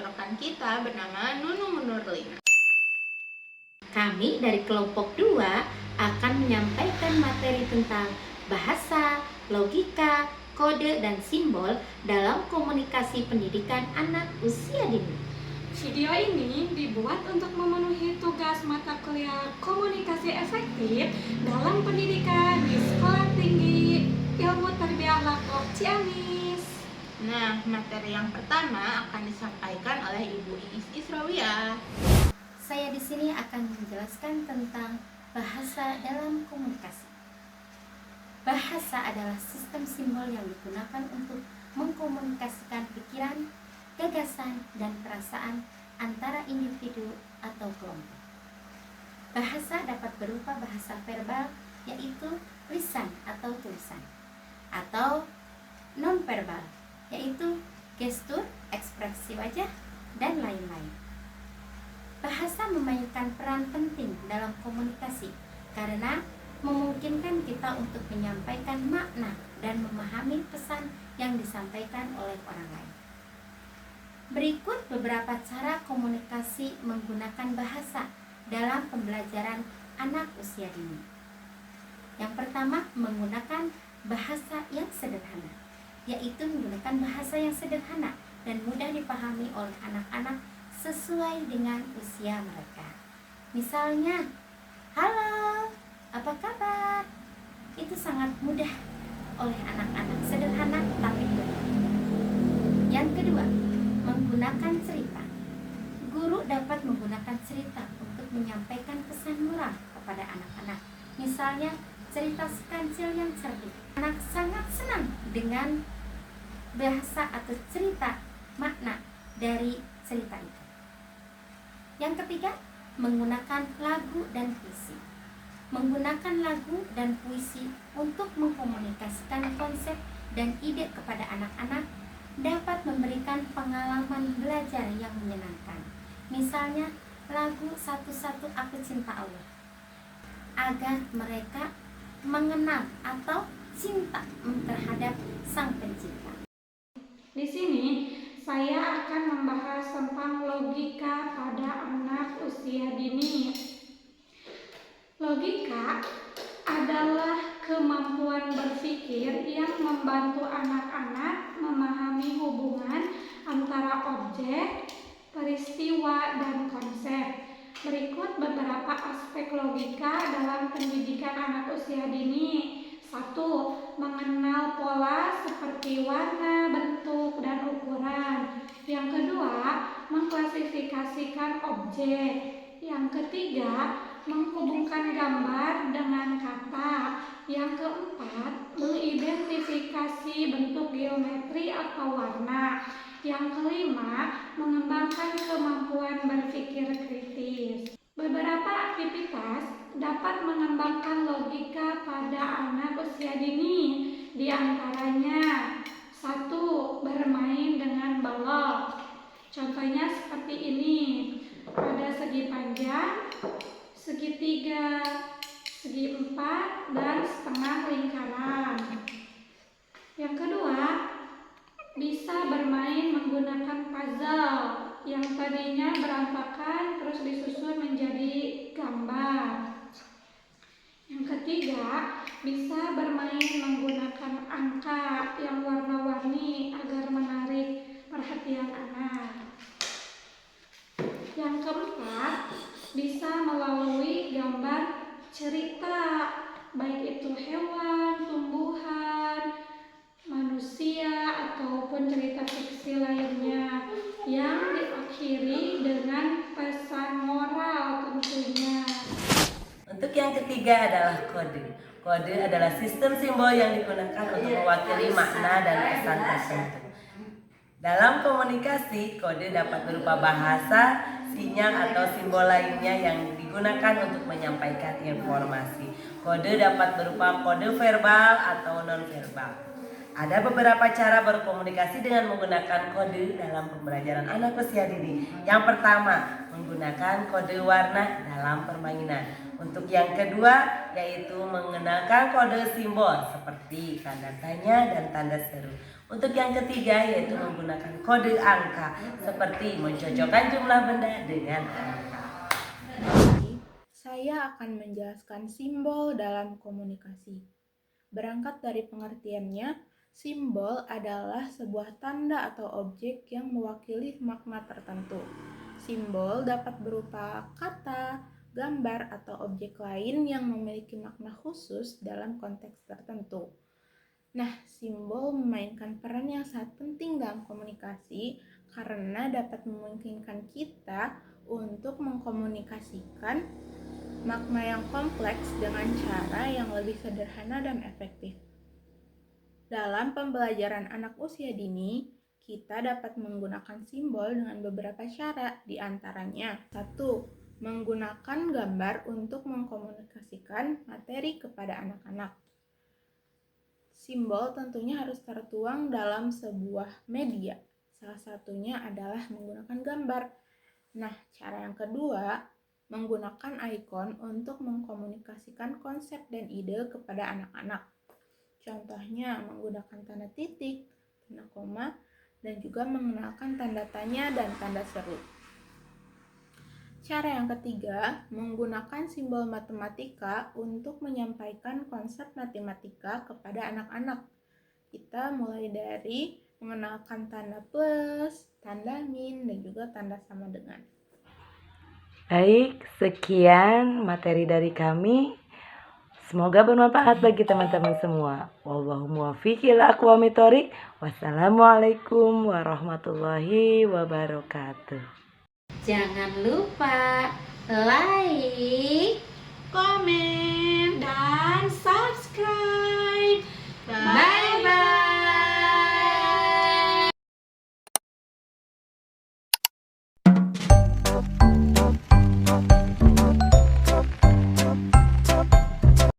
rekan kita bernama Nunu Nurlina. Kami dari kelompok 2 akan menyampaikan materi tentang bahasa, logika, kode, dan simbol dalam komunikasi pendidikan anak usia dini. Video ini dibuat untuk memenuhi tugas mata kuliah komunikasi efektif dalam pendidikan di Sekolah Tinggi Ilmu Tarbiyah Lakok Ciamis. Nah, materi yang pertama akan disampaikan oleh Ibu Iis Israwiyah. Saya di sini akan menjelaskan tentang bahasa dalam komunikasi. Bahasa adalah sistem simbol yang digunakan untuk mengkomunikasikan pikiran, gagasan, dan perasaan antara individu atau kelompok. Bahasa dapat berupa bahasa verbal, yaitu lisan atau tulisan, atau nonverbal, yaitu gestur, ekspresi wajah, dan lain-lain. Bahasa memainkan peran penting dalam komunikasi karena memungkinkan kita untuk menyampaikan makna dan memahami pesan yang disampaikan oleh orang lain. Berikut beberapa cara komunikasi menggunakan bahasa dalam pembelajaran anak usia dini. Yang pertama, menggunakan bahasa yang sederhana, yaitu menggunakan bahasa yang sederhana dan mudah dipahami oleh anak-anak sesuai dengan usia mereka. Misalnya, halo, apa kabar? Itu sangat mudah oleh anak-anak, sederhana tapi benar. Yang kedua, menggunakan cerita. Guru dapat menggunakan cerita untuk menyampaikan pesan moral kepada anak-anak. Misalnya, cerita si kancil yang cerdik. Anak sangat senang dengan bahasa atau cerita makna dari cerita itu. Yang ketiga, menggunakan lagu dan puisi. Menggunakan lagu dan puisi untuk mengkomunikasikan konsep dan ide kepada anak-anak dapat memberikan pengalaman belajar yang menyenangkan. Misalnya, lagu Satu-Satu Aku Cinta Allah, agar mereka mengenal atau cinta terhadap Sang Pencipta. Di sini saya akan membahas tentang logika pada anak usia dini. Logika adalah kemampuan berpikir yang membantu anak-anak memahami hubungan antara objek, peristiwa, dan konsep. Berikut beberapa aspek logika dalam pendidikan anak usia dini. 1. Mengenal pola seperti warna, bentuk, dan ukuran. Yang kedua, mengklasifikasikan objek. Yang ketiga, menghubungkan gambar dengan kata. Yang keempat, mengidentifikasi bentuk geometri atau warna. Yang kelima, mengembangkan kemampuan berpikir kritis. Beberapa aktivitas dapat mengembangkan logika pada anak usia dini. Di antaranya, 1. Bermain dengan balok. Contohnya seperti ini. Ada segi panjang, segitiga, segi empat, dan setengah lingkaran. Yang kedua, bisa bermain menggunakan puzzle yang tadinya berantakan terus disusun menjadi gambar. Yang ketiga, bisa bermain menggunakan angka yang warna-warni agar menarik perhatian anak. Yang keempat, bisa melalui gambar cerita, baik itu hewan, tumbuhan, manusia, ataupun cerita fiksi lainnya yang diakhiri dengan pesan moral tentunya. Untuk yang ketiga adalah kode. Kode adalah sistem simbol yang digunakan untuk mewakili makna dan pesan tertentu. Dalam komunikasi, kode dapat berupa bahasa, sinyal, atau simbol lainnya yang digunakan untuk menyampaikan informasi. Kode dapat berupa kode verbal atau non-verbal. Ada beberapa cara berkomunikasi dengan menggunakan kode dalam pembelajaran anak usia dini. Yang pertama, menggunakan kode warna dalam permainan. Untuk yang kedua, yaitu mengenalkan kode simbol seperti tanda tanya dan tanda seru. Untuk yang ketiga yaitu menggunakan kode angka seperti mencocokkan jumlah benda dengan angka. Saya akan menjelaskan simbol dalam komunikasi. Berangkat dari pengertiannya, simbol adalah sebuah tanda atau objek yang mewakili makna tertentu. Simbol dapat berupa kata, gambar, atau objek lain yang memiliki makna khusus dalam konteks tertentu. Nah, simbol memainkan peran yang sangat penting dalam komunikasi karena dapat memungkinkan kita untuk mengkomunikasikan makna yang kompleks dengan cara yang lebih sederhana dan efektif. Dalam pembelajaran anak usia dini, kita dapat menggunakan simbol dengan beberapa cara, di antaranya 1. Menggunakan gambar untuk mengkomunikasikan materi kepada anak-anak. Simbol tentunya harus tertuang dalam sebuah media. Salah satunya adalah menggunakan gambar. Nah, cara yang kedua, menggunakan ikon untuk mengkomunikasikan konsep dan ide kepada anak-anak. Contohnya menggunakan tanda titik, tanda koma, dan juga mengenalkan tanda tanya dan tanda seru. Cara yang ketiga, menggunakan simbol matematika untuk menyampaikan konsep matematika kepada anak-anak. Kita mulai dari mengenalkan tanda plus, tanda min, dan juga tanda sama dengan. Baik, sekian materi dari kami. Semoga bermanfaat bagi teman-teman semua. Wallahu muwaffiq ila aqwamit thoriq. Wassalamualaikum warahmatullahi wabarakatuh. Jangan lupa like, Komen Dan subscribe.